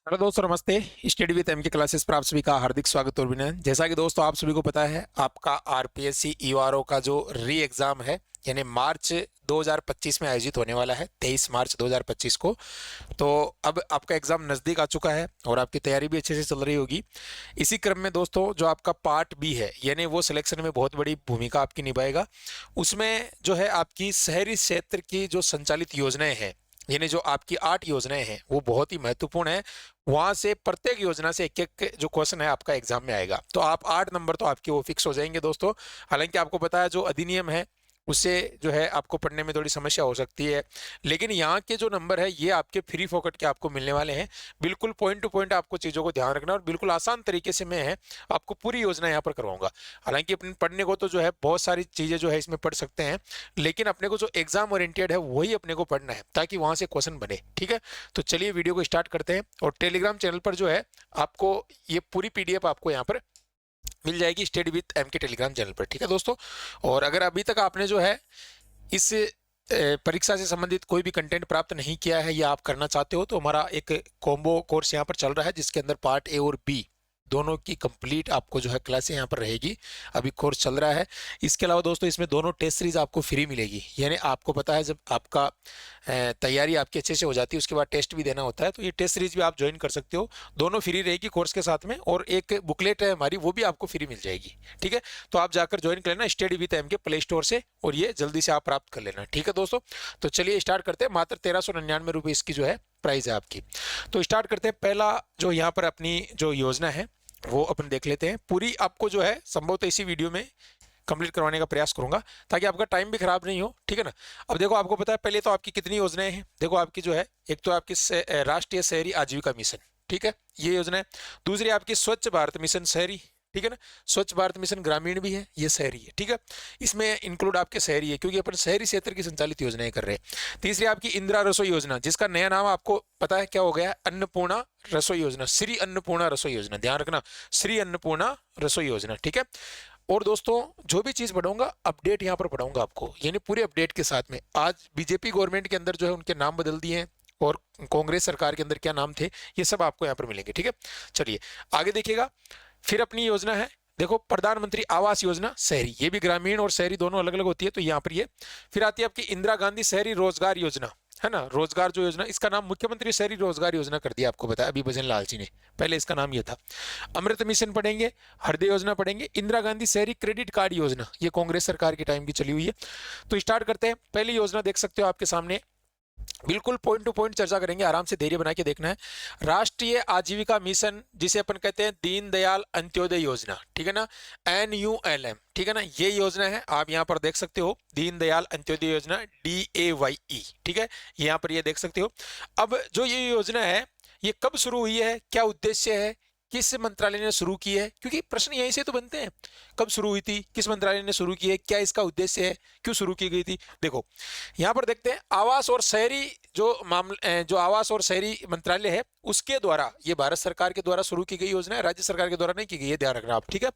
Hello दोस्तों, नमस्ते। Study with M के क्लासेस पर आप सभी का हार्दिक स्वागत और अभिनंदन। जैसा कि दोस्तों आप सभी को पता है, आपका आरपीएससी ईआरओ का जो री एग्जाम है यानी मार्च 2025 में आयोजित होने वाला है, 23 मार्च 2025 को। तो अब आपका एग्जाम नज़दीक आ चुका है और आपकी तैयारी भी अच्छे से चल रही होगी। इसी क्रम में दोस्तों, जो आपका पार्ट बी है यानी वो सिलेक्शन में बहुत बड़ी भूमिका आपकी निभाएगा। उसमें जो है आपकी शहरी क्षेत्र की जो संचालित योजनाएं हैं, यानी जो आपकी 8 योजनाएं हैं, वो बहुत ही महत्वपूर्ण है। वहां से प्रत्येक योजना से एक एक जो क्वेश्चन है आपका एग्जाम में आएगा। तो आप 8 नंबर तो आपके वो फिक्स हो जाएंगे दोस्तों। हालांकि आपको पता है जो अधिनियम है उससे जो है आपको पढ़ने में थोड़ी समस्या हो सकती है, लेकिन यहाँ के जो नंबर है ये आपके फ्री फोकट के आपको मिलने वाले हैं। बिल्कुल पॉइंट टू पॉइंट आपको चीज़ों को ध्यान रखना और बिल्कुल आसान तरीके से मैं है आपको पूरी योजना यहाँ पर करवाऊंगा। हालांकि अपने पढ़ने को तो जो है बहुत सारी चीज़ें जो है इसमें पढ़ सकते हैं, लेकिन अपने को जो एग्जाम ओरिएंटेड है वही अपने को पढ़ना है ताकि वहां से क्वेश्चन बने। ठीक है, तो चलिए वीडियो को स्टार्ट करते हैं। और टेलीग्राम चैनल पर जो है आपको ये पूरी पीडीएफ आपको यहाँ पर मिल जाएगी, स्टडी विथ एम के टेलीग्राम चैनल पर। ठीक है दोस्तों, और अगर अभी तक आपने जो है इस परीक्षा से संबंधित कोई भी कंटेंट प्राप्त नहीं किया है या आप करना चाहते हो, तो हमारा एक कॉम्बो कोर्स यहाँ पर चल रहा है जिसके अंदर पार्ट ए और बी दोनों की कंप्लीट आपको जो है क्लासें यहाँ पर रहेगी। अभी कोर्स चल रहा है। इसके अलावा दोस्तों इसमें दोनों टेस्ट सीरीज आपको फ्री मिलेगी। यानी आपको पता है जब आपका तैयारी आपकी अच्छे से हो जाती है उसके बाद टेस्ट भी देना होता है, तो ये टेस्ट सीरीज भी आप ज्वाइन कर सकते हो। दोनों फ्री रहेगी कोर्स के साथ में, और एक बुकलेट है हमारी वो भी आपको फ्री मिल जाएगी। ठीक है, तो आप जाकर ज्वाइन कर लेना स्टडी विद एम के प्ले स्टोर से, और ये जल्दी से आप प्राप्त कर लेना। ठीक है दोस्तों, तो चलिए स्टार्ट करते हैं। मात्र 1399 रुपये इसकी जो है प्राइस है आपकी। तो स्टार्ट करते हैं। पहला जो यहाँ पर अपनी जो योजना है वो अपन देख लेते हैं। पूरी आपको जो है संभवतः इसी वीडियो में कंप्लीट करवाने का प्रयास करूंगा ताकि आपका टाइम भी खराब नहीं हो। ठीक है ना। अब देखो, आपको पता है पहले तो आपकी कितनी योजनाएं हैं। देखो आपकी जो है, एक तो आपकी राष्ट्रीय शहरी आजीविका मिशन, ठीक है, ये योजना है। दूसरी आपकी स्वच्छ भारत मिशन शहरी, ठीक है ना। स्वच्छ भारत मिशन ग्रामीण भी है, ये शहरी है। ठीक है, इसमें इंक्लूड आपके शहरी है क्योंकि अपन शहरी क्षेत्र की संचालित योजनाएं कर रहे हैं। तीसरी आपकी इंदिरा रसोई योजना, जिसका नया नाम आपको पता है क्या हो गया है, अन्नपूर्णा रसोई योजना, श्री अन्नपूर्णा रसोई योजना, ध्यान रखना, श्री अन्नपूर्णा रसोई योजना। ठीक है, और दोस्तों जो भी चीज पढ़ाऊंगा अपडेट यहाँ पर पढ़ाऊंगा आपको, यानी पूरे अपडेट के साथ में। आज बीजेपी गवर्नमेंट के अंदर जो है उनके नाम बदल दिए हैं, और कांग्रेस सरकार के अंदर क्या नाम थे ये सब आपको यहाँ पर मिलेंगे। ठीक है, चलिए आगे देखिएगा। फिर अपनी योजना है, देखो, प्रधानमंत्री आवास योजना शहरी, ये भी ग्रामीण और शहरी दोनों अलग अलग होती है, तो यहाँ पर ये। फिर आती है आपकी इंदिरा गांधी शहरी रोजगार योजना, है ना, रोजगार जो योजना, इसका नाम मुख्यमंत्री शहरी रोजगार योजना कर दिया, आपको बताया अभी भजन लाल जी ने, पहले इसका नाम ये था। अमृत मिशन पढ़ेंगे, हृदय योजना पढ़ेंगे, इंदिरा गांधी शहरी क्रेडिट कार्ड योजना, ये कांग्रेस सरकार के टाइम की चली हुई है। तो स्टार्ट करते हैं। पहली योजना देख सकते हो आपके सामने, बिल्कुल पॉइंट टू पॉइंट चर्चा करेंगे, आराम से धैर्य बना के देखना है। राष्ट्रीय आजीविका मिशन, जिसे अपन कहते हैं दीनदयाल अंत्योदय योजना, ठीक है ना, NULM, ठीक है ना, ये योजना है। आप यहाँ पर देख सकते हो दीनदयाल अंत्योदय योजना, DAYE, ठीक है, यहाँ पर ये देख सकते हो। अब जो ये योजना है ये कब शुरू हुई है, क्या उद्देश्य है, किस मंत्रालय ने शुरू की है, क्योंकि प्रश्न यहीं से तो बनते हैं। कब शुरू हुई थी, किस मंत्रालय ने शुरू की है, क्या इसका उद्देश्य है, क्यों शुरू की गई थी। देखो यहाँ पर देखते हैं, आवास और शहरी जो मामले, जो आवास और शहरी मंत्रालय है उसके द्वारा, ये भारत सरकार के द्वारा शुरू की गई योजना है, राज्य सरकार के द्वारा नहीं की गई है, ध्यान रखना आप। ठीक है,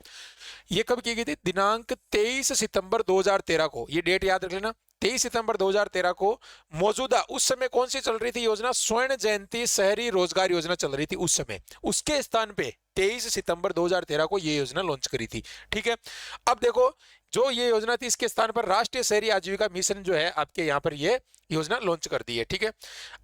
ये कब की गई थी, दिनांक 23 सितंबर 2013 को, ये डेट याद रख लेना, 23 सितंबर 2013 को। मौजूदा उस समय कौन सी चल रही थी योजना, स्वर्ण जयंती शहरी रोजगार योजना चल रही थी उस समय, उसके स्थान पे 23 सितंबर 2013 को ये योजना लॉन्च करी थी। ठीक है, अब देखो जो ये योजना थी इसके स्थान पर राष्ट्रीय शहरी आजीविका मिशन जो है आपके यहाँ पर ये योजना लॉन्च कर दी है। ठीक है,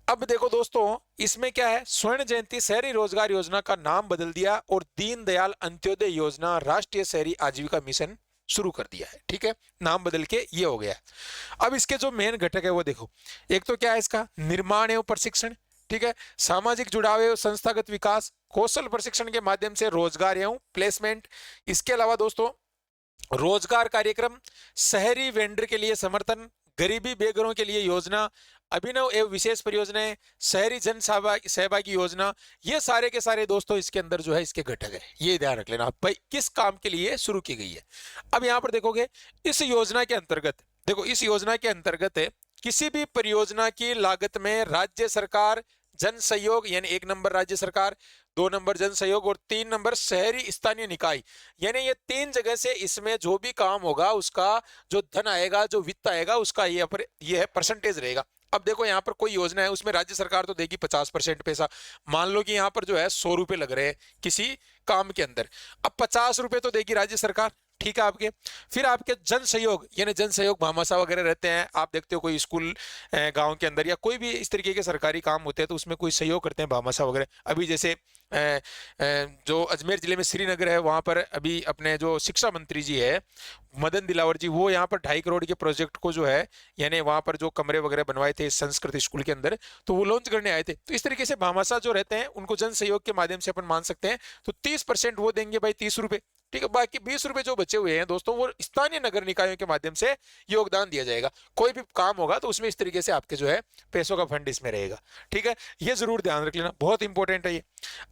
अब देखो दोस्तों इसमें क्या है, स्वर्ण जयंती शहरी रोजगार योजना का नाम बदल दिया और दीनदयाल अंत्योदय योजना राष्ट्रीय शहरी आजीविका मिशन शुरू कर दिया है। ठीक है, नाम बदल के ये हो गया। अब इसके जो मेन घटक है वो देखो, एक तो क्या है इसका निर्माण एवं प्रशिक्षण, ठीक है, सामाजिक जुड़ाव एवं संस्थागत विकास, कौशल प्रशिक्षण के माध्यम से रोजगार एवं प्लेसमेंट। इसके अलावा दोस्तों रोजगार कार्यक्रम, शहरी वेंडर के लिए समर्थन, गरीबी बेघरों के लिए योजना, अभिनव एवं विशेष परियोजनाएं, शहरी जन सहभागी योजना, ये सारे के सारे दोस्तों इसके अंदर जो है इसके घटक है। ये ध्यान रख लेना भाई किस काम के लिए शुरू की गई है। अब यहाँ पर देखोगे इस योजना के अंतर्गत, देखो इस योजना के अंतर्गत है किसी भी परियोजना की लागत में राज्य सरकार, जन सहयोग यानी 1 नंबर राज्य सरकार, 2 नंबर जन सहयोग और 3 नंबर शहरी स्थानीय निकाय, यानी ये 3 जगह से इसमें जो भी काम होगा उसका जो धन आएगा, जो वित्त आएगा उसका ये है परसेंटेज रहेगा। अब देखो यहाँ पर कोई योजना है, उसमें राज्य सरकार तो देगी 50% पैसा। मान लो कि यहाँ पर जो है 100 रुपए लग रहे हैं किसी काम के अंदर, अब 50 रुपए तो देगी राज्य सरकार, ठीक है आपके। फिर आपके जन सहयोग, यानी जन सहयोग भामाशाह वगैरह रहते हैं, आप देखते हो कोई स्कूल गांव के अंदर या कोई भी इस तरीके के सरकारी काम होते हैं तो उसमें कोई सहयोग करते हैं भामाशाह वगैरह। अभी जैसे जो अजमेर जिले में श्रीनगर है, वहां पर अभी अपने जो शिक्षा मंत्री जी है मदन दिलावर जी, वो यहाँ पर 2.5 करोड़ के प्रोजेक्ट को जो है, यानी वहां पर जो कमरे वगैरह बनवाए थे संस्कृत स्कूल के अंदर, तो वो लॉन्च करने आए थे। तो इस तरीके से भामाशाह जो रहते हैं उनको जन सहयोग के माध्यम से अपन मान सकते हैं। तो 30% वो देंगे भाई, 30 रुपए, ठीक है। बाकी 20 रुपए जो बचे हुए हैं दोस्तों, वो स्थानीय नगर निकायों के माध्यम से योगदान दिया जाएगा। कोई भी काम होगा तो उसमें इस तरीके से आपके जो है पैसों का फंड इसमें रहेगा, ठीक है। ये जरूर ध्यान रख लेना, बहुत इंपॉर्टेंट है ये।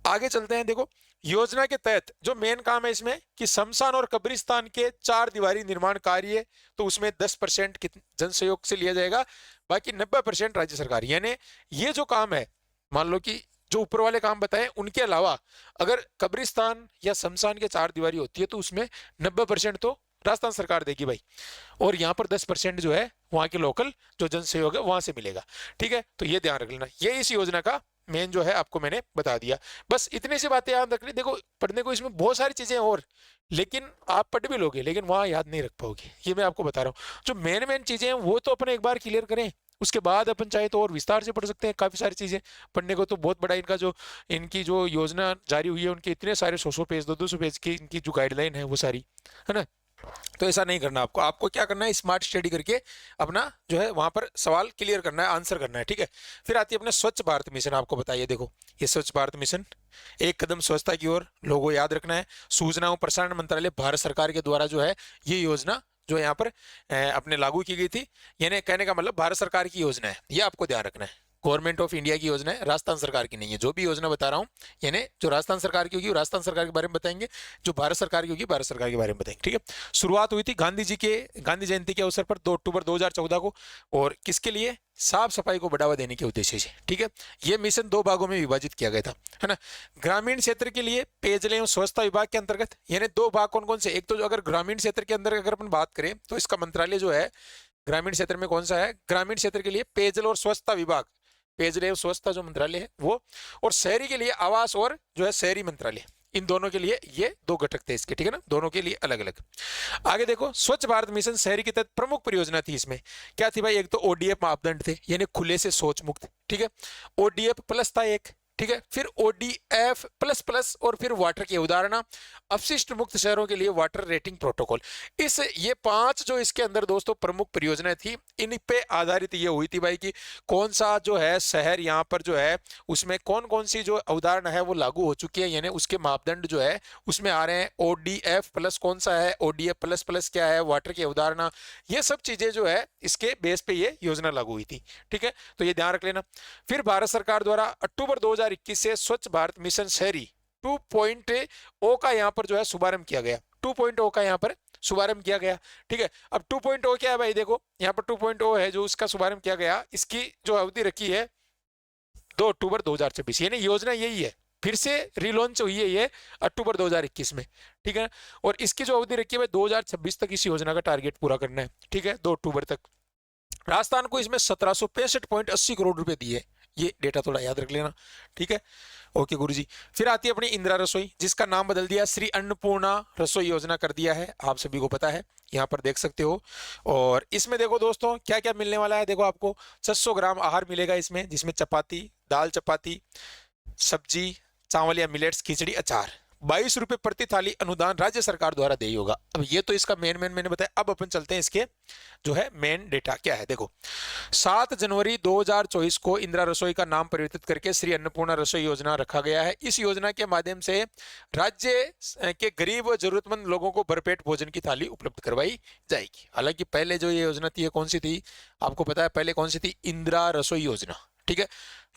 आगे चलते हैं। देखो योजना के तहत जो मेन काम है इसमें कि शमशान और कब्रिस्तान के 4 दीवारी निर्माण कार्य, तो उसमें 10% जन सहयोग से लिया जाएगा, बाकी 90% राज्य सरकार। यानी ये जो काम है, मान लो कि जो ऊपर वाले काम बताए उनके अलावा अगर कब्रिस्तान या शमशान के 4 दीवारी होती है तो उसमें 90% तो राजस्थान सरकार देगी भाई, और यहाँ पर 10% जो है वहां के लोकल जो जन सहयोग है वहां से मिलेगा, ठीक है। तो ये ध्यान रख लेना, ये इस योजना का मेन जो है आपको मैंने बता दिया। बस इतनी सी बातें याद रखनी। देखो पढ़ने को इसमें बहुत सारी चीजें और, लेकिन आप पढ़ भी लोगे लेकिन वहां याद नहीं रख पाओगे, ये मैं आपको बता रहा हूँ। जो मेन मेन चीजें हैं वो तो अपन एक बार क्लियर करें, उसके बाद अपन चाहे तो और विस्तार से पढ़ सकते हैं। काफी सारी चीजें पढ़ने को तो बहुत बड़ा इनका जो इनकी जो योजना जारी हुई है, उनके इतने सारे 100 पेज 200 पेज की इनकी जो गाइडलाइन है वो सारी, है ना। तो ऐसा नहीं करना आपको, आपको क्या करना है, स्मार्ट स्टडी करके अपना जो है वहां पर सवाल क्लियर करना है, आंसर करना है, ठीक है। फिर आती है अपने स्वच्छ भारत मिशन। आपको बताइए, देखो ये स्वच्छ भारत मिशन, एक कदम स्वच्छता की ओर, लोगों याद रखना है। सूचना और प्रसारण मंत्रालय भारत सरकार के द्वारा जो है ये योजना जो यहाँ पर अपने लागू की गई थी, यानी कहने का मतलब भारत सरकार की योजना है, ये आपको ध्यान रखना है। गवर्नमेंट ऑफ इंडिया की योजना है, राजस्थान सरकार की नहीं है। जो भी योजना बता रहा हूँ, यानी जो राजस्थान सरकार की होगी वो राजस्थान सरकार के बारे में बताएंगे, जो भारत सरकार की होगी भारत सरकार के बारे में बताएंगे, ठीक है। शुरुआत हुई थी गांधी जी के गांधी जयंती के अवसर पर 2 अक्टूबर 2014 को, और किसके लिए, साफ सफाई को बढ़ावा देने के उद्देश्य से, ठीक है। यह मिशन 2 भागों में विभाजित किया गया था, है ना। ग्रामीण क्षेत्र के लिए पेयजल एवं स्वच्छता विभाग के अंतर्गत, यानी 2 भाग कौन कौन से, एक तो जो अगर ग्रामीण क्षेत्र के अंदर अगर अपन बात करें तो इसका मंत्रालय जो है ग्रामीण क्षेत्र में कौन सा है, ग्रामीण क्षेत्र के लिए पेयजल और स्वच्छता विभाग, पेयजल एवं स्वच्छता जो मंत्रालय है वो, और शहरी के लिए आवास और जो है शहरी मंत्रालय, इन दोनों के लिए ये 2 घटक थे इसके, ठीक है ना, दोनों के लिए अलग अलग। आगे देखो स्वच्छ भारत मिशन शहरी के तहत प्रमुख परियोजना थी इसमें, क्या थी भाई, एक तो ओडीएफ मापदंड थे, यानी खुले से शौच मुक्त, ठीक है। ओडीएफ प्लस था एक, ठीक है। फिर ओडीएफ प्लस प्लस, और फिर वाटर की अवधारणा, अपशिष्ट मुक्त शहरों के लिए वाटर रेटिंग प्रोटोकॉल। इस ये 5 जो इसके अंदर दोस्तों प्रमुख परियोजनाएं थी, इन पे आधारित ये हुई थी भाई कि कौन सा जो है शहर यहाँ पर जो है उसमें कौन कौन सी जो अवधारणा है वो लागू हो चुकी है, यानी उसके मापदंड जो है उसमें आ रहे हैं। ओडीएफ प्लस कौन सा है, ओडीएफ प्लस प्लस क्या है, वाटर की अवधारणा, ये सब चीजें जो है इसके बेस पे ये योजना लागू हुई थी, ठीक है। तो ये ध्यान रख लेना। फिर भारत सरकार द्वारा अक्टूबर 2021 से स्वच्छ भारत मिशन शहरी 2.0 का यहाँ पर जो है शुभारंभ किया गया, 2.0 का यहाँ पर शुभारंभ किया गया, ठीक है। अब 2.0 क्या है भाई, देखो यहाँ पर 2.0 है जो उसका शुभारंभ किया गया, इसकी जो अवधि रखी है 2 अक्टूबर 2026, यानी योजना यही है, फिर से रिलॉन्च हुई है ये अक्टूबर 2021 में, ठीक है। और इसकी जो अवधि रखी है 2026 तक इस योजना का टारगेट पूरा करना है, ठीक है, 2 अक्टूबर तक। राजस्थान को इसमें 1765.80 करोड़ रुपए दिए, ये डेटा थोड़ा याद रख लेना, ठीक है। ओके गुरुजी। फिर आती है अपनी इंदिरा रसोई, जिसका नाम बदल दिया श्री अन्नपूर्णा रसोई योजना कर दिया है, आप सभी को पता है, यहाँ पर देख सकते हो। और इसमें देखो दोस्तों क्या क्या मिलने वाला है, देखो आपको 600 ग्राम आहार मिलेगा इसमें, जिसमें चपाती, दाल चपाती, सब्जी, चावल या मिलेट्स, खिचड़ी, अचार। 22 रुपए प्रति थाली अनुदान राज्य सरकार द्वारा देय होगा। अब ये तो इसका मेन मैंने बताया। अब अपन चलते हैं इसके जो है मेन डेटा क्या है। देखो 7 जनवरी 2024 को इंदिरा रसोई का नाम परिवर्तित करके श्री अन्नपूर्णा रसोई योजना रखा गया है। इस योजना के माध्यम से राज्य के गरीब व जरूरतमंद लोगों को भरपेट भोजन की थाली उपलब्ध करवाई जाएगी। हालांकि पहले जो ये योजना थी कौन सी थी, आपको पता है पहले कौन सी थी, इंदिरा रसोई योजना, ठीक है।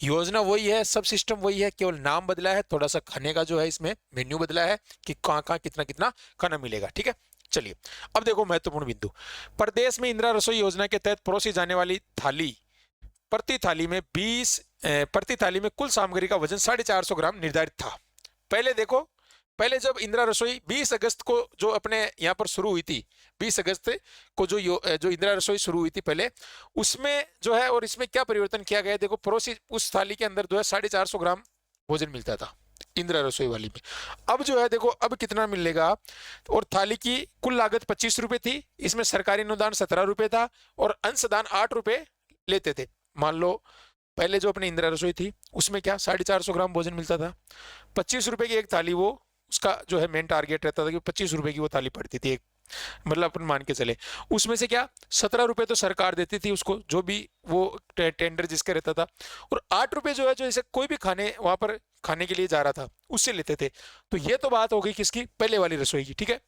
योजना वही है, सब सिस्टम वही है, केवल नाम बदला है, थोड़ा सा खाने का जो है इसमें मेन्यू बदला है कि कहाँ कहाँ कितना कितना खाना मिलेगा, ठीक है। चलिए अब देखो महत्वपूर्ण बिंदु, प्रदेश में इंदिरा रसोई योजना के तहत परोसी जाने वाली थाली, प्रति थाली में कुल सामग्री का वजन 450 ग्राम निर्धारित था। पहले देखो पहले जब इंदिरा रसोई 20 अगस्त को जो अपने यहाँ पर शुरू हुई थी, 20 अगस्त को जो इंदिरा रसोई शुरू हुई थी पहले, उसमें जो है, और इसमें क्या परिवर्तन किया गया है, देखो पड़ोसी उस थाली के अंदर जो है 450 ग्राम भोजन मिलता था इंदिरा रसोई वाली में। अब जो है देखो अब कितना मिलेगा, और थाली की कुल लागत 25 रुपए थी, इसमें सरकारी अनुदान 17 रुपए था और अंशदान 8 रुपए लेते थे। मान लो पहले जो अपनी इंदिरा रसोई थी उसमें क्या 450 ग्राम भोजन मिलता था, 25 रुपए की एक थाली, वो उसका जो है मेन टारगेट रहता था कि 25 रुपए की वो थाली पड़ती थी एक, मतलब अपन मान के चले, उसमें से क्या 17 रुपए तो सरकार देती थी उसको, जो भी वो टेंडर जिसका रहता था, और 8 रुपए जो है जो जैसे कोई भी खाने वहां पर खाने के लिए जा रहा था उससे लेते थे। तो ये तो बात हो गई किसकी, पहले वाली रसोई की, ठीक है।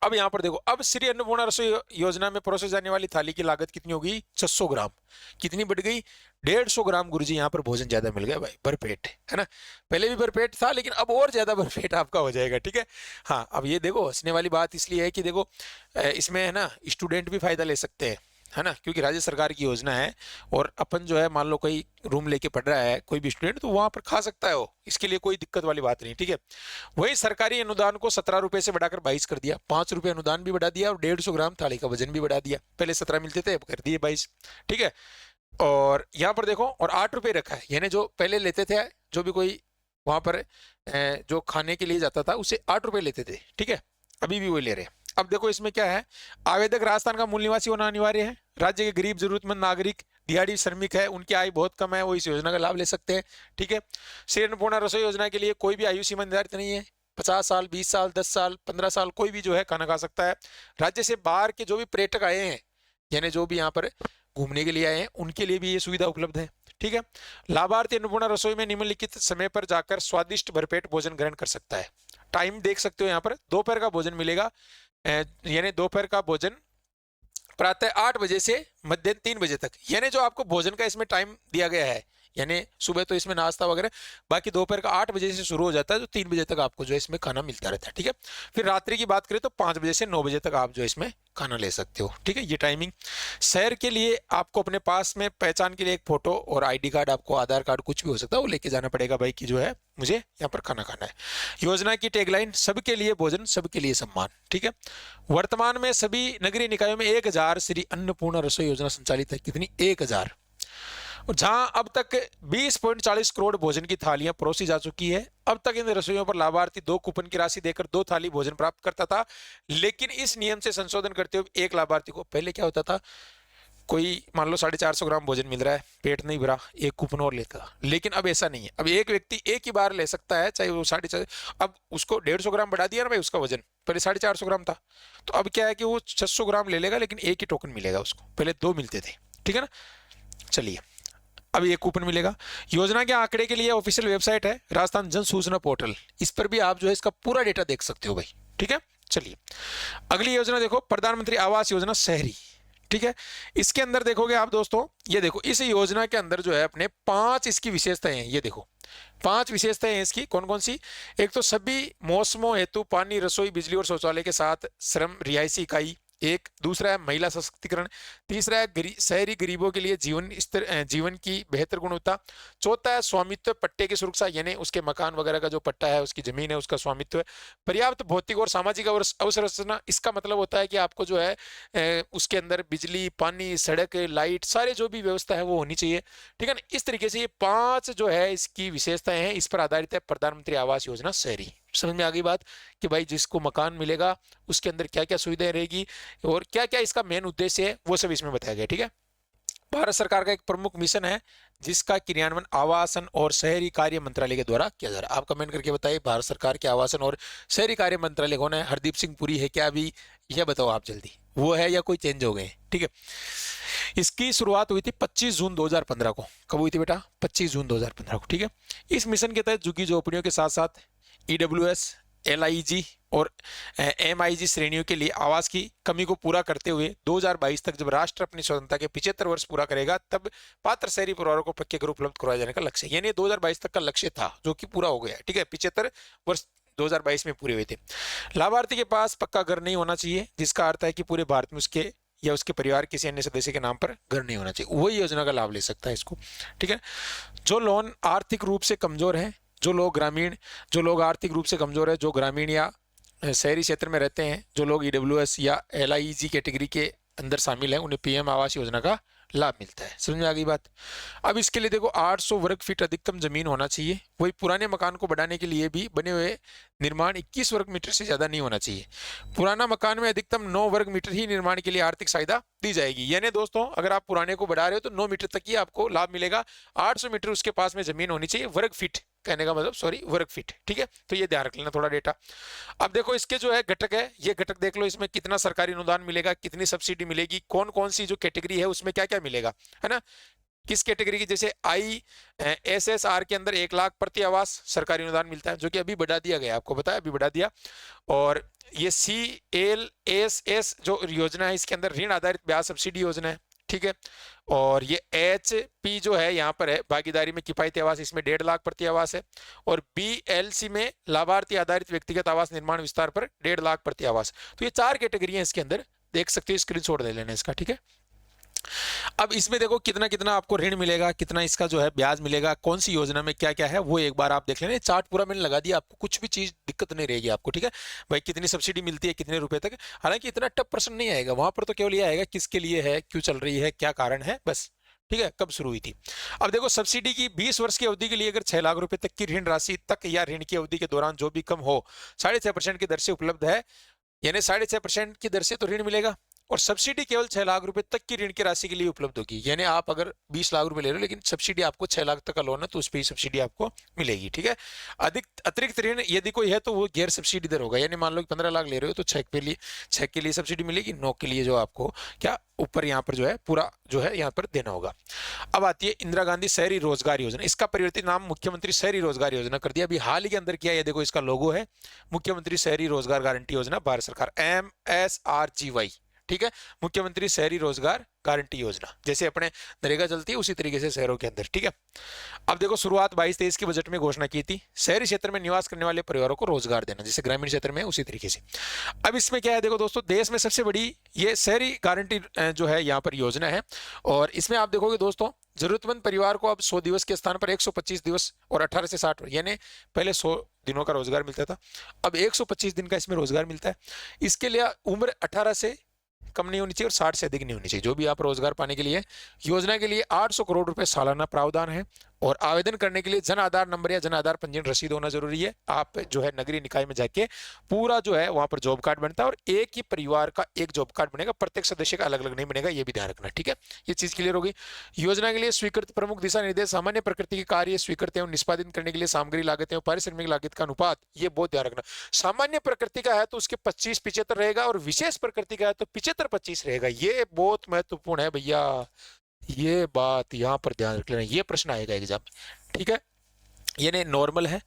अब यहाँ पर देखो, अब श्री अन्नपूर्णा रसोई योजना में परोसे जाने वाली थाली की लागत कितनी होगी, 600 ग्राम, कितनी बढ़ गई, 150 ग्राम। गुरुजी यहाँ पर भोजन ज्यादा मिल गया भाई, भरपेट, है ना। पहले भी भरपेट था लेकिन अब और ज्यादा भरपेट आपका हो जाएगा, ठीक है। हाँ, अब ये देखो हंसने वाली बात इसलिए है कि देखो इसमें है ना स्टूडेंट भी फायदा ले सकते हैं, है ना, क्योंकि राज्य सरकार की योजना है, और अपन जो है मान लो कोई रूम लेके पढ़ रहा है कोई भी स्टूडेंट, तो वहां पर खा सकता है वो, इसके लिए कोई दिक्कत वाली बात नहीं, ठीक है। वही सरकारी अनुदान को 17 रुपए से बढ़ाकर 22 कर दिया, 5 रुपए अनुदान भी बढ़ा दिया और 150 ग्राम थाली का वजन भी बढ़ा दिया, पहले 17 मिलते थे अब कर दिए 22, ठीक है। और यहाँ पर देखो, और 8 रुपए रखा है, यानी जो पहले लेते थे जो भी कोई वहां पर जो खाने के लिए जाता था उससे 8 रुपए लेते थे, ठीक है, अभी भी वही ले रहे हैं। अब देखो इसमें क्या है, आवेदक राजस्थान का मूल निवासी होना अनिवार्य है, राज्य के गरीब जरूरतमंद नागरिक, दिहाड़ी श्रमिक है, उनकी आय बहुत कम है, वो इस योजना का लाभ ले सकते हैं, ठीक है। श्री अन्नपूर्णा रसोई योजना के लिए कोई भी आयु सीमा निर्धारित नहीं है, 50 साल, 20 साल, 10 साल, 15 साल, कोई भी जो है खाना खा सकता है। राज्य से बाहर के जो भी पर्यटक आए हैं, यानी जो भी यहाँ पर घूमने के लिए आए हैं, उनके लिए भी ये सुविधा उपलब्ध है, ठीक है। लाभार्थी अन्नपूर्णा रसोई में निम्नलिखित समय पर जाकर स्वादिष्ट भरपेट भोजन ग्रहण कर सकता है। टाइम देख सकते हो यहाँ पर, दोपहर का भोजन मिलेगा, यानी दोपहर का भोजन प्रातः 8 बजे से मध्याह्न 3 बजे तक, यानी जो आपको भोजन का इसमें टाइम दिया गया है, यानी सुबह तो इसमें नाश्ता वगैरह, बाकी दोपहर का 8 बजे से शुरू हो जाता है, तो 3 बजे तक आपको जो है इसमें खाना मिलता रहता है, ठीक है। फिर रात्रि की बात करें तो 5 बजे से 9 बजे तक आप जो इसमें खाना ले सकते हो, ठीक है, ये टाइमिंग। शहर के लिए आपको अपने पास में पहचान के लिए एक फोटो और आईडी कार्ड, आपको आधार कार्ड कुछ भी हो सकता है, वो लेके जाना पड़ेगा भाई कि जो है मुझे यहाँ पर खाना खाना है। योजना की टैगलाइन सबके लिए भोजन सबके लिए सम्मान, ठीक है। वर्तमान में सभी नगरीय निकायों में 1000 श्री अन्नपूर्णा रसोई योजना संचालित है, कितनी, 1000, और जहां अब तक 20.40 करोड़ भोजन की थालियां परोसी जा चुकी है। अब तक इन रसोइयों पर लाभार्थी 2 कूपन की राशि देकर 2 थाली भोजन प्राप्त करता था, लेकिन इस नियम से संशोधन करते हुए एक लाभार्थी को, पहले क्या होता था, कोई मान लो 450 ग्राम भोजन मिल रहा है, पेट नहीं भरा, एक कूपन और लेता, लेकिन अब ऐसा नहीं है, अब एक व्यक्ति एक ही बार ले सकता है, चाहे वो 450, अब उसको 150 ग्राम बढ़ा दिया ना भाई उसका वजन, पहले 450 ग्राम था, तो अब क्या है कि वो 600 ग्राम ले लेगा, लेकिन एक ही टोकन मिलेगा उसको, पहले 2 मिलते थे, ठीक है ना। चलिए, अब ये कूपन मिलेगा। योजना के आंकड़े के लिए ऑफिशियल वेबसाइट है राजस्थान जन सूचना पोर्टल, इस पर भी आप जो है इसका पूरा डेटा देख सकते हो भाई, ठीक है। चलिए अगली योजना देखो, प्रधानमंत्री आवास योजना शहरी, ठीक है। इसके अंदर देखोगे आप दोस्तों, ये देखो इस योजना के अंदर जो है अपने 5 इसकी विशेषताएं हैं, ये देखो 5 विशेषताएं हैं इसकी, कौन कौन सी, एक तो सभी मौसमों हेतु पानी, रसोई, बिजली और शौचालय के साथ श्रम रिहायशी इकाई, एक, दूसरा है महिला सशक्तिकरण, तीसरा है शहरी गरीबों के लिए जीवन की बेहतर गुणवत्ता, चौथा है स्वामित्व पट्टे की सुरक्षा, यानी उसके मकान वगैरह का जो पट्टा है, उसकी जमीन है, उसका स्वामित्व है, पर्याप्त भौतिक और सामाजिक अवसंरचना, इसका मतलब होता है कि आपको जो है उसके अंदर बिजली, पानी, सड़क, लाइट, सारे जो भी व्यवस्था है वो होनी चाहिए, ठीक है ना। इस तरीके से ये 5 जो है इसकी विशेषताएं हैं, इस पर आधारित है प्रधानमंत्री आवास योजना शहरी। समझ में आ गई बात कि भाई जिसको मकान मिलेगा उसके अंदर क्या क्या सुविधाएं रहेगी और क्या क्या इसका मेन उद्देश्य है, वो सब इसमें बताया गया, ठीक है। भारत सरकार का एक प्रमुख मिशन है जिसका क्रियान्वयन आवासन और शहरी कार्य मंत्रालय के द्वारा किया जा रहा है। आप कमेंट करके बताइए भारत सरकार के आवासन और शहरी कार्य मंत्रालय कौन है, हरदीप सिंह पुरी है क्या, अभी यह बताओ आप जल्दी, वो है या कोई चेंज हो गए, ठीक है। इसकी शुरुआत हुई थी 25 जून 2015 को, कब हुई थी बेटा, 25 जून 2015 को, ठीक है। इस मिशन के तहत झुग्गी झोपड़ियों के साथ साथ EWS, LIG और MIG श्रेणियों के लिए आवास की कमी को पूरा करते हुए 2022 तक जब राष्ट्र अपनी स्वतंत्रता के 75 वर्ष पूरा करेगा तब पात्र शहरी परिवारों को पक्के घर उपलब्ध करवाए जाने का लक्ष्य, यानी 2022 तक का लक्ष्य था जो कि पूरा हो गया है, ठीक है। 75 वर्ष 2022 में पूरे हुए थे। लाभार्थी के पास पक्का घर नहीं होना चाहिए, जिसका अर्थ है कि पूरे भारत में उसके या उसके परिवार किसी अन्य सदस्य के नाम पर घर नहीं होना चाहिए, वही योजना का लाभ ले सकता है इसको, ठीक है। जो लोन आर्थिक रूप से कमजोर है जो लोग ग्रामीण, जो लोग आर्थिक रूप से कमजोर है, जो ग्रामीण या शहरी क्षेत्र में रहते हैं, जो लोग ईडब्ल्यूएस या एलआईजी कैटेगरी के अंदर शामिल हैं, उन्हें पीएम आवास योजना का लाभ मिलता है। समझ में आ गई बात। अब इसके लिए देखो 800 वर्ग फीट अधिकतम जमीन होना चाहिए। वही पुराने मकान को बढ़ाने के लिए भी बने हुए निर्माण 21 वर्ग मीटर से ज्यादा नहीं होना चाहिए। पुराना मकान में अधिकतम 9 वर्ग मीटर ही निर्माण के लिए आर्थिक सहायता दी जाएगी। यानी दोस्तों अगर आप पुराने को बढ़ा रहे हो तो 9 मीटर तक ही आपको लाभ मिलेगा। 800 मीटर उसके पास में जमीन होनी चाहिए, वर्ग फीट कहने का मतलब, सॉरी, वर्ग फीट। ठीक है, तो ये ध्यान रख लेना थोड़ा डेटा। अब देखो इसके जो है घटक है, ये घटक देख लो, इसमें कितना सरकारी अनुदान मिलेगा, कितनी सब्सिडी मिलेगी, कौन कौन सी जो कैटेगरी है उसमें क्या क्या मिलेगा, है ना। किस कैटेगरी की, जैसे ISSR के अंदर 1 लाख प्रति आवास सरकारी अनुदान मिलता है, जो कि अभी बढ़ा दिया गया, आपको पता है अभी बढ़ा दिया। और ये CLSS जो योजना है, इसके अंदर ऋण आधारित ब्याज सब्सिडी योजना है। ठीक है, और ये HP जो है यहाँ पर है भागीदारी में किफायती आवास, इसमें 1.5 लाख प्रति आवास है। और BLC में लाभार्थी आधारित व्यक्तिगत आवास निर्माण विस्तार पर 1.5 लाख प्रति आवास। तो ये 4 कैटेगरी है इसके अंदर, देख सकते हो, स्क्रीनशॉट ले लेना इसका। ठीक है, अब इसमें देखो कितना कितना आपको ऋण मिलेगा, कितना इसका जो है ब्याज मिलेगा, कौन सी योजना में क्या क्या है, वो एक बार आप देख लेना। चार्ट पूरा मैंने लगा दिया, आपको कुछ भी चीज दिक्कत नहीं रहेगी आपको। ठीक है भाई, कितनी सब्सिडी मिलती है, कितने रुपए तक। हालांकि इतना टफ प्रश्न नहीं आएगा वहां पर, तो केवल ये आएगा किसके लिए है, क्यों चल रही है, क्या कारण है, बस। ठीक है, कब शुरू हुई थी। अब देखो सब्सिडी की 20 वर्ष की अवधि के लिए अगर 6 लाख रुपए तक की ऋण राशि तक या ऋण की अवधि के दौरान जो भी कम हो 6.5% की दर से उपलब्ध है, यानी 6.5% की दर से तो ऋण मिलेगा। और सब्सिडी केवल 6 लाख रुपए तक की ऋण की राशि के लिए उपलब्ध होगी। यानी आप अगर 20 लाख रुपए ले रहे हो लेकिन सब्सिडी आपको 6 लाख तक का लोन है, तो उस पर ही सब्सिडी आपको मिलेगी। ठीक है, अतिरिक्त ऋण यदि कोई है तो वो गैर सब्सिडी दर होगा। यानी मान लो कि 15 लाख ले रहे हो तो 6 के लिए सब्सिडी मिलेगी, 9 के लिए जो आपको क्या ऊपर यहाँ पर जो है पूरा जो है यहाँ पर देना होगा। अब आती है इंदिरा गांधी शहरी रोजगार योजना। इसका परिवर्तित नाम मुख्यमंत्री शहरी रोजगार योजना कर दिया, अभी हाल ही के अंदर किया। ये देखो इसका लोगो है, मुख्यमंत्री शहरी रोजगार गारंटी योजना, भारत सरकार, MSRGY। ठीक है, मुख्यमंत्री शहरी रोजगार गारंटी योजना, जैसे अपने नरेगा चलती है उसी तरीके से शहरों के अंदर। ठीक है, अब देखो शुरुआत 22-23 के बजट में घोषणा की थी, शहरी क्षेत्र में निवास करने वाले परिवारों को रोजगार देना, जैसे ग्रामीण क्षेत्र में उसी तरीके से। अब इसमें क्या है, देखो दोस्तों, देश में सबसे बड़ी ये शहरी गारंटी जो है यहाँ पर योजना है। और इसमें आप देखोगे दोस्तों, जरूरतमंद परिवार को अब 100 दिवस के स्थान पर 125 दिवस और 18 से 60, यानी पहले 100 दिनों का रोजगार मिलता था, अब 125 दिन का इसमें रोजगार मिलता है। इसके लिए उम्र 18 से कम नहीं होनी चाहिए और 60 से अधिक नहीं होनी चाहिए। जो भी आप रोजगार पाने के लिए, योजना के लिए 800 करोड़ रुपए सालाना प्रावधान है। और आवेदन करने के लिए जन आधार नंबर या जन आधार पंजीयन रसीद होना जरूरी है। आप जो है नगरीय निकाय में जाके पूरा जो है वहां पर जॉब कार्ड बनता है, और एक ही परिवार का एक जॉब कार्ड बनेगा, प्रत्येक सदस्य का अलग अलग नहीं बनेगा, ये भी ध्यान रखना। ठीक है, ये चीज क्लियर होगी। योजना के लिए स्वीकृत प्रमुख दिशा निर्देश, सामान्य प्रकृति के कार्य स्वीकृत एवं निष्पादित करने के लिए सामग्री लागत एवं पारिश्रमिक लागत का अनुपात, ये बहुत ध्यान रखना। सामान्य प्रकृति का है तो उसके 25-75 रहेगा, और विशेष प्रकृति का है तो 75-25 रहेगा। ये बहुत महत्वपूर्ण है भैया, ये बात यहां पर ध्यान रख लेना, ये प्रश्न आएगा एग्जाम में। ठीक है, यानी नॉर्मल है,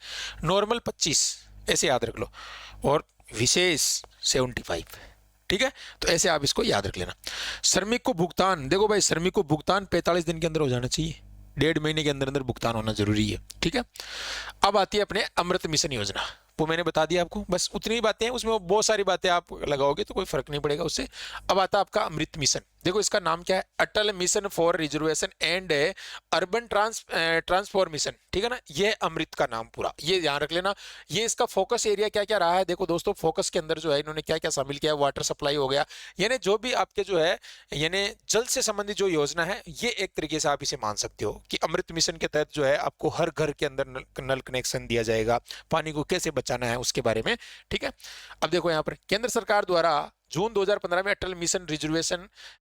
नॉर्मल 25 ऐसे याद रख लो, और विशेष 75। ठीक है, तो ऐसे आप इसको याद रख लेना। श्रमिक को भुगतान, देखो भाई, श्रमिक को भुगतान 45 दिन के अंदर हो जाना चाहिए, 1.5 महीने के अंदर अंदर भुगतान होना जरूरी है। ठीक है, अब आती है अपने अमृत मिशन योजना, वो मैंने बता दिया आपको, बस उतनी ही बातें हैं उसमें, बहुत सारी बातें आप लगाओगे तो कोई फर्क नहीं पड़ेगा उससे। अब आता है आपका अमृत मिशन, देखो इसका नाम क्या है, Atal mission for reservation and urban transformation. ठीक है ना, ये अमृत का नाम पूरा, ये ध्यान रख लेना। ये इसका फोकस एरिया क्या क्या रहा है, देखो दोस्तों, फोकस के अंदर जो है इन्होंने क्या क्या शामिल किया है, वाटर सप्लाई हो गया, यानी जो भी आपके जो है यानी जल से संबंधित जो योजना है, ये एक तरीके से आप इसे मान सकते हो कि अमृत मिशन के तहत जो है आपको हर घर के अंदर नल कनेक्शन दिया जाएगा, पानी को कैसे बचाना है उसके बारे में। ठीक है, अब देखो यहाँ पर केंद्र सरकार द्वारा जून 2015 में अटल मिशन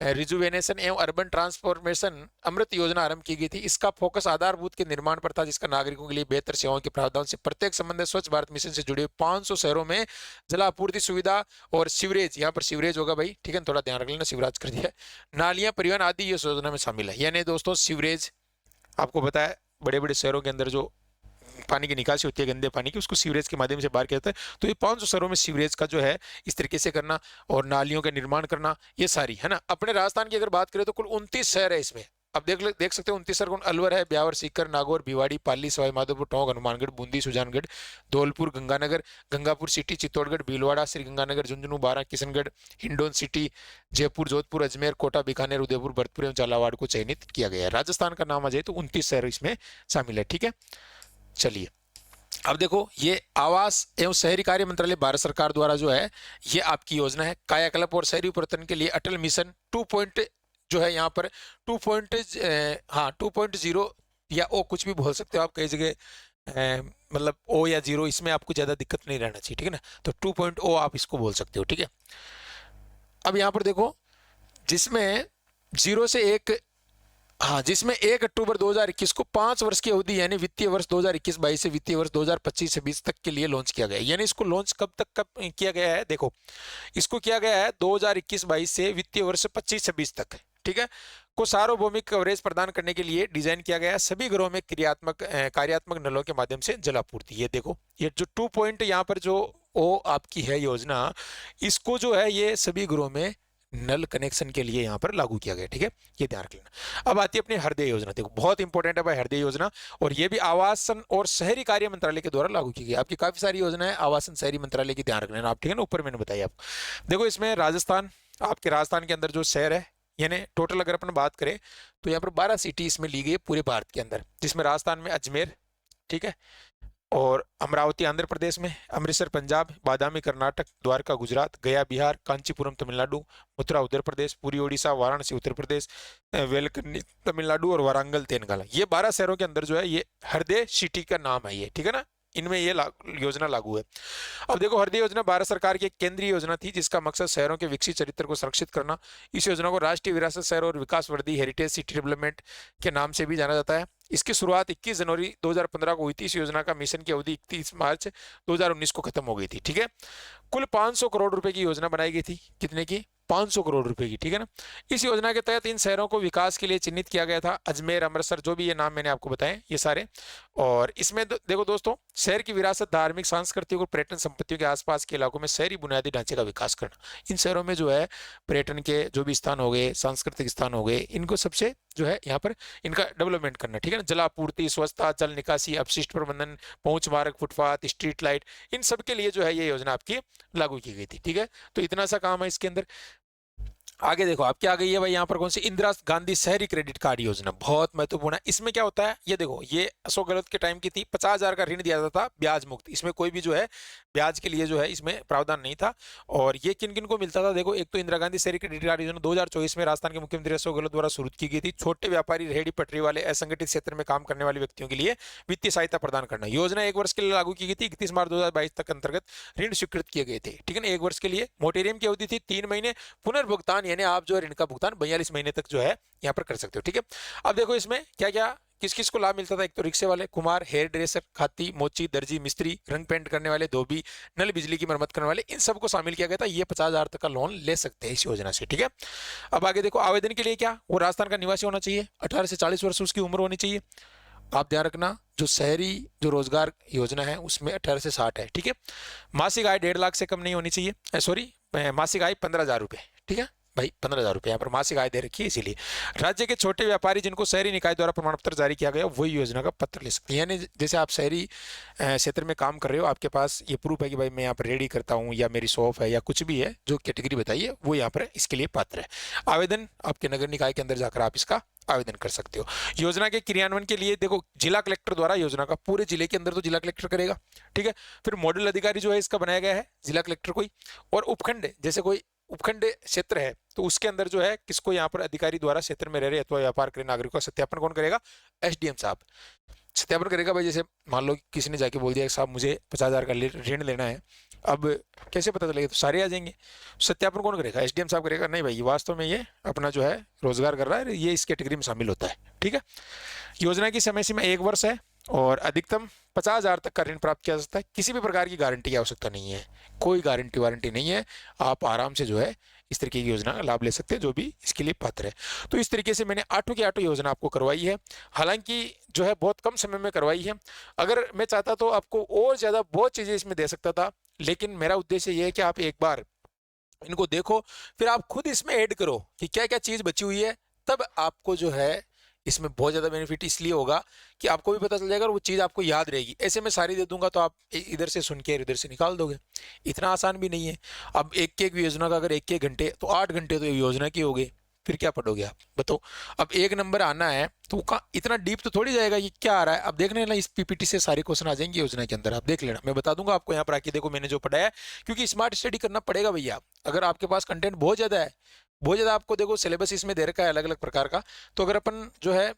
रिजुवेनेशन एवं अर्बन ट्रांसफॉर्मेशन अमृत योजना आरंभ की गई थी। इसका फोकस आधारभूत के निर्माण पर था, जिसका नागरिकों के लिए बेहतर सेवाओं के प्रावधान से प्रत्येक संबंध है। स्वच्छ भारत मिशन से जुड़े 500 शहरों में जलापूर्ति सुविधा और सीवरेज, यहाँ पर सीवरेज होगा भाई, ठीक है, थोड़ा ध्यान रख लेना, सीवरेज कर दिया, नालियां, परिवहन आदि ये योजना में शामिल है। यानी दोस्तों सीवरेज आपको पता है, बड़े बड़े शहरों के अंदर जो पानी की निकासी होती है गंदे पानी की, उसको सीवरेज के माध्यम से बाहर किया जाता है। तो ये 500 शहरों में सीवरेज का जो है इस तरीके से करना, और नालियों का निर्माण करना, ये सारी है ना। अपने राजस्थान की अगर बात करें तो कुल 29 शहर है इसमें, अब देख सकते हो 29 शहर, अलवर है, ब्यावर, सीकर, नागौर, भिवाड़ी, पाली, सवाई माधोपुर, टोंक, हनुमानगढ़, बूंदी, सुजानगढ़, धौलपुर, गंगानगर, गंगापुर सिटी, चित्तौड़गढ़, भीलवाड़ा, श्रीगंगानगर, झुंझुनू, बारां, किशनगढ़, हिंडौन सिटी, जयपुर, जोधपुर, अजमेर, कोटा, बीकानेर, उदयपुर, भरतपुर एवं झालावाड़ को चयनित किया गया है। राजस्थान का नाम आ जाए तो 29 शहर इसमें शामिल है। ठीक है, चलिए अब देखो ये आवास एवं शहरी कार्य मंत्रालय भारत सरकार द्वारा जो है ये आपकी योजना है कायाकल्प और शहरी परिवर्तन के लिए अटल मिशन 2 पॉइंट जो है यहाँ पर 2 पॉइंट हाँ 2.0 या ओ कुछ भी बोल सकते हो आप कई जगह मतलब ओ या जीरो, इसमें आपको ज्यादा दिक्कत नहीं रहना चाहिए, ठीक है ना। तो 2.0 आप इसको बोल सकते हो, ठीक है। अब यहाँ पर देखो जिसमें जीरो से एक, हाँ जिसमें 1 अक्टूबर 2021 को 5 वर्ष की अवधि यानी वित्तीय वर्ष 2021-22 से वित्तीय वर्ष 2025-26 तक के लिए लॉन्च किया गया है। यानी इसको लॉन्च कब किया गया है, देखो इसको किया गया है 2021-22 से वित्तीय वर्ष 25-26 तक, ठीक है, को सार्वभौमिक कवरेज प्रदान करने के लिए डिजाइन किया गया है। सभी घरों में कार्यात्मक नलों के माध्यम से जल आपूर्ति। ये देखो ये जो 2 पॉइंट यहाँ पर जो ओ आपकी है योजना, इसको जो है ये सभी घरों में नल कनेक्शन के लिए यहाँ पर लागू किया गया, ठीक है, ये ध्यान रख लेना। अब आती है अपनी हृदय योजना, देखो बहुत इंपॉर्टेंट है भाई हृदय योजना, और ये भी आवासन और शहरी कार्य मंत्रालय के द्वारा लागू की गई। आपकी काफी सारी योजना है आवासन शहरी मंत्रालय की, ध्यान रख लेना आप, ठीक है ना, ऊपर मैंने बताया आपको। देखो इसमें राजस्थान, आपके राजस्थान के अंदर जो शहर है, यानी टोटल अगर अपन बात करें तो यहाँ पर 12 सिटी इसमें ली गई है पूरे भारत के अंदर, जिसमें राजस्थान में अजमेर, ठीक है, और अमरावती आंध्र प्रदेश में, अमृतसर पंजाब, बादामी कर्नाटक, द्वारका गुजरात, गया बिहार, कांचीपुरम तमिलनाडु, मथुरा उत्तर प्रदेश, पुरी ओडिशा, वाराणसी उत्तर प्रदेश, वेलकन्नी तमिलनाडु और वारंगल तेलंगाना। ये 12 शहरों के अंदर जो है ये हृदय सिटी का नाम है ये, ठीक है ना, इनमें ये योजना लागू है। अब देखो हृदय योजना भारत सरकार की एक केंद्रीय योजना थी जिसका मकसद शहरों के विकसित चरित्र को संरक्षित करना। इस योजना को राष्ट्रीय विरासत शहर और विकास वर्दी हेरिटेज सिटी डेवलपमेंट के नाम से भी जाना जाता है। इसकी शुरुआत 21 जनवरी 2015 को हुई थी। इस योजना का मिशन की अवधि 31 मार्च 2019 को खत्म हो गई थी, ठीक है। कुल 500 करोड़ रुपए की योजना बनाई गई थी, कितने की, 500 करोड़ रुपए की, ठीक है ना। इस योजना के तहत इन शहरों को विकास के लिए चिन्हित किया गया था, अजमेर, अमृतसर, जो भी ये नाम मैंने आपको बताए ये सारे। और इसमें देखो दोस्तों, शहर की विरासत, धार्मिक, सांस्कृतिक और पर्यटन संपत्तियों के आसपास के इलाकों में शहरी बुनियादी ढांचे का विकास करना। इन शहरों में जो है पर्यटन के जो भी स्थान हो गए, सांस्कृतिक स्थान हो गए, इनको सबसे जो है यहाँ पर इनका डेवलपमेंट करना, ठीक है ना। जलापूर्ति, स्वच्छता, जल निकासी, अपशिष्ट प्रबंधन, पहुंच मार्ग, फुटपाथ, स्ट्रीट लाइट, इन सब के लिए जो है ये योजना आपकी लागू की गई थी, ठीक है। तो इतना सा काम है इसके अंदर। आगे देखो आपके आ गई है भाई यहाँ पर कौन सी, इंदिरा गांधी शहरी क्रेडिट कार्ड योजना, बहुत महत्वपूर्ण है। इसमें क्या होता है, ये देखो ये अशोक गहलोत के टाइम की थी, 50,000 का ऋण दिया जाता था ब्याज मुक्त, इसमें कोई भी जो है ब्याज के लिए जो है इसमें प्रावधान नहीं था। और ये किन किन को मिलता था, देखो एक तो इंदिरा गांधी शहरी क्रेडिट कार्ड योजना 2024 में राजस्थान के मुख्यमंत्री अशोक गहलोत द्वारा शुरू की गई थी। छोटे व्यापारी, रेहड़ी पटरी वाले, असंगठित क्षेत्र में काम करने वाले व्यक्तियों के लिए वित्तीय सहायता प्रदान करना। योजना 1 वर्ष के लिए लागू की गई थी, 31 मार्च 2022 तक अंतर्गत ऋण स्वीकृत किए गए थे, ठीक है ना। 1 वर्ष के लिए मोटेरियम की अवधि थी 3 महीने, पुनर्भुगतान यानी आप जो ऋण का भुगतान 42 महीने तक जो है यहाँ पर कर सकते हो, ठीक है। अब देखो इसमें क्या क्या किस किस को लाभ मिलता था, एक तो रिक्शे वाले, कुमार, हेयर ड्रेसर, खाती, मोची, दर्जी, मिस्त्री, रंग पेंट करने वाले, धोबी, नल बिजली की मरम्मत करने वाले, इन सबको शामिल किया गया था। ये 50,000 तक का लोन ले सकते हैं इस योजना से, ठीक है। अब आगे देखो आवेदन के लिए क्या, वो राजस्थान का निवासी होना चाहिए, 18 से 40 वर्ष उसकी उम्र होनी चाहिए। आप ध्यान रखना जो शहरी जो रोजगार योजना है उसमें 18 से 60 है, ठीक है। मासिक आय 1.5 लाख से कम नहीं होनी चाहिए, सॉरी मासिक आय 15,000 रुपए, ठीक है भाई, 15,000 रुपए यहाँ पर मासिक आय दे रखी है इसीलिए। राज्य के छोटे व्यापारी जिनको शहरी निकाय द्वारा प्रमाण पत्र जारी किया गया वही योजना का पत्र ले सकते हैं। यानी जैसे आप शहरी क्षेत्र में काम कर रहे हो, आपके पास ये प्रूफ है कि भाई मैं यहाँ पर रेडी करता हूँ या मेरी शॉप है या कुछ भी है, जो कैटेगरी बताइए वो यहाँ पर इसके लिए पात्र है। आवेदन आपके नगर निकाय के अंदर जाकर आप इसका आवेदन कर सकते हो। योजना के क्रियान्वयन के लिए देखो जिला कलेक्टर द्वारा योजना का, पूरे जिले के अंदर तो जिला कलेक्टर करेगा, ठीक है। फिर मॉडल अधिकारी जो है इसका बनाया गया है जिला कलेक्टर को ही, और उपखंड जैसे कोई उपखंड क्षेत्र है तो उसके अंदर जो है किसको यहाँ पर अधिकारी द्वारा क्षेत्र में रह रहे अथवा व्यापार करे नागरिकों का सत्यापन कौन करेगा, एसडीएम साहब सत्यापन करेगा। भाई जैसे मान लो किसी ने जाके बोल दिया साहब मुझे 50,000 का ऋण लेना है, अब कैसे पता चलेगा, तो सारे आ जाएंगे, सत्यापन कौन करेगा, एसडीएम साहब करेगा, नहीं भाई वास्तव में ये अपना जो है रोजगार कर रहा है, ये इस कैटेगरी में शामिल होता है, ठीक है। योजना की समय सीमा 1 वर्ष है और अधिकतम 50,000 तक का ऋण प्राप्त किया जा सकता है। किसी भी प्रकार की गारंटी की आवश्यकता नहीं है, कोई गारंटी वारंटी नहीं है, आप आराम से जो है इस तरीके की योजना का लाभ ले सकते हैं जो भी इसके लिए पात्र है। तो इस तरीके से मैंने 8 की 8 योजना आपको करवाई है, हालांकि जो है बहुत कम समय में करवाई है। अगर मैं चाहता तो आपको और ज्यादा बहुत चीजें इसमें दे सकता था, लेकिन मेरा उद्देश्य ये है कि आप एक बार इनको देखो, फिर आप खुद इसमें ऐड करो कि क्या क्या चीज बची हुई है, तब आपको जो है इसमें बहुत ज्यादा बेनिफिट इसलिए होगा कि आपको भी पता चल जाएगा और वो चीज आपको याद रहेगी। ऐसे मैं सारी दे दूंगा तो आप इधर से सुन के इधर से निकाल दोगे, इतना आसान भी नहीं है। अब एक एक योजना का अगर एक घंटे तो 8 घंटे तो योजना की हो गई, फिर क्या पढ़ोगे आप बताओ। अब एक नंबर आना है तो इतना डीप तो थोड़ी जाएगा ये क्या आ रहा है। अब देखने लेना इस पीपीटी से सारे क्वेश्चन आ जाएंगे योजना के अंदर, आप देख लेना, मैं बता दूंगा आपको यहाँ पर आके, देखो मैंने जो पढ़ाया है, क्योंकि स्मार्ट स्टडी करना पड़ेगा भैया। अगर आपके पास कंटेंट बहुत ज्यादा है, बहुत ज्यादा आपको देखो सिलेबस इसमें दे रखा है अलग अलग प्रकार का, तो अगर अपन जो है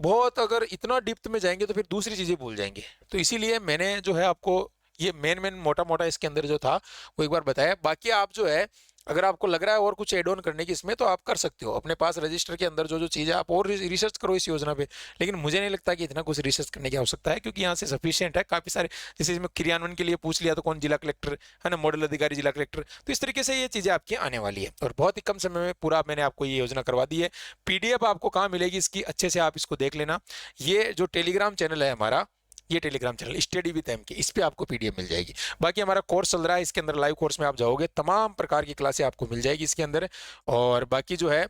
बहुत अगर इतना डीप में जाएंगे तो फिर दूसरी चीजें भूल जाएंगे। तो इसीलिए मैंने जो है आपको ये मेन मोटा मोटा इसके अंदर जो था वो एक बार बताया। बाकी आप जो है अगर आपको लग रहा है और कुछ एड ऑन करने की इसमें, तो आप कर सकते हो अपने पास रजिस्टर के अंदर जो जो चीज़ है आप और रिसर्च करो इस योजना पे। लेकिन मुझे नहीं लगता कि इतना कुछ रिसर्च करने की आवश्यकता है, क्योंकि यहाँ से सफिशियंट है काफ़ी सारे। जैसे इसमें क्रियान्वयन के लिए पूछ लिया तो कौन जिला कलेक्टर है ना, मॉडल अधिकारी जिला कलेक्टर, तो इस तरीके से ये चीज़ें आपकी आने वाली है और बहुत ही कम समय में पूरा मैंने आपको ये योजना करवा दी है। पीडीएफ आपको कहाँ मिलेगी इसकी, अच्छे से आप इसको देख लेना। ये जो टेलीग्राम चैनल है हमारा, ये Telegram channel study with M K, इस पे आपको पीडीएफ मिल जाएगी। बाकी हमारा कोर्स चल रहा है, इसके अंदर लाइव कोर्स में आप जाओगे तमाम प्रकार की क्लासें आपको मिल जाएगी इसके अंदर। और बाकी जो है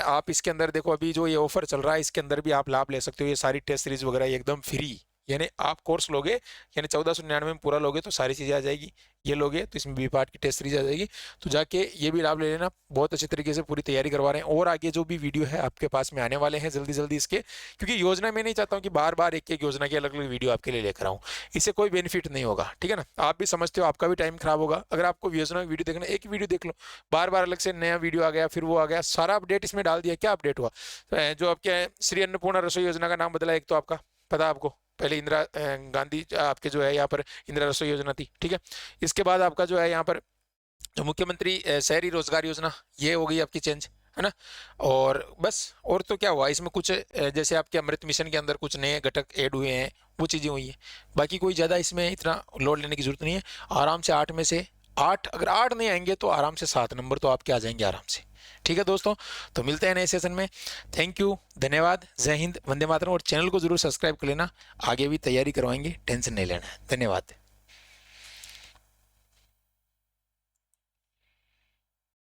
आप इसके अंदर देखो अभी जो ये ऑफर चल रहा है इसके अंदर भी आप लाभ ले सकते हो। ये सारी टेस्ट सीरीज वगैरह एकदम फ्री, यानी आप कोर्स लोगे यानी 1499 में पूरा लोगे तो सारी चीज़ें आ जाएगी। ये लोगे तो इसमें बी पार्ट की टेस्ट सीरीज आ जाएगी, तो जाके ये भी लाभ ले लेना। बहुत अच्छे तरीके से पूरी तैयारी करवा रहे हैं और आगे जो भी वीडियो है आपके पास में आने वाले हैं जल्दी जल्दी इसके, क्योंकि योजना में नहीं चाहता हूँ कि बार बार एक एक योजना की अलग अलग वीडियो आपके लिए लेकर आऊँ, इससे कोई बेनिफिट नहीं होगा, ठीक है ना। आप भी समझते हो आपका भी टाइम खराब होगा। अगर आपको योजना की वीडियो देखना, एक वीडियो देख लो, बार बार अलग से नया वीडियो आ गया फिर वो आ गया, सारा अपडेट इसमें डाल दिया, क्या अपडेट हुआ। जो आपके श्री अन्नपूर्णा रसोई योजना का नाम बदला, एक तो आपका पता आपको, पहले इंदिरा गांधी आपके जो है यहाँ पर इंदिरा रसोई योजना थी, ठीक है। इसके बाद आपका जो है यहाँ पर जो मुख्यमंत्री शहरी रोजगार योजना, ये हो गई आपकी चेंज, है ना। और बस और तो क्या हुआ इसमें कुछ जैसे आपके अमृत मिशन के अंदर कुछ नए घटक ऐड हुए हैं, वो चीज़ें हुई हैं। बाकी कोई ज़्यादा इसमें इतना लोड लेने की जरूरत नहीं है। आराम से 8 में से 8, अगर 8 नहीं आएंगे तो आराम से 7 नंबर तो आपके आ जाएंगे आराम से, ठीक है दोस्तों। तो मिलते हैं नए सेशन में, थैंक यू, धन्यवाद, जय हिंद, वंदे मातरम। और चैनल को जरूर सब्सक्राइब कर लेना, आगे भी तैयारी करवाएंगे, टेंशन नहीं लेना है। धन्यवाद।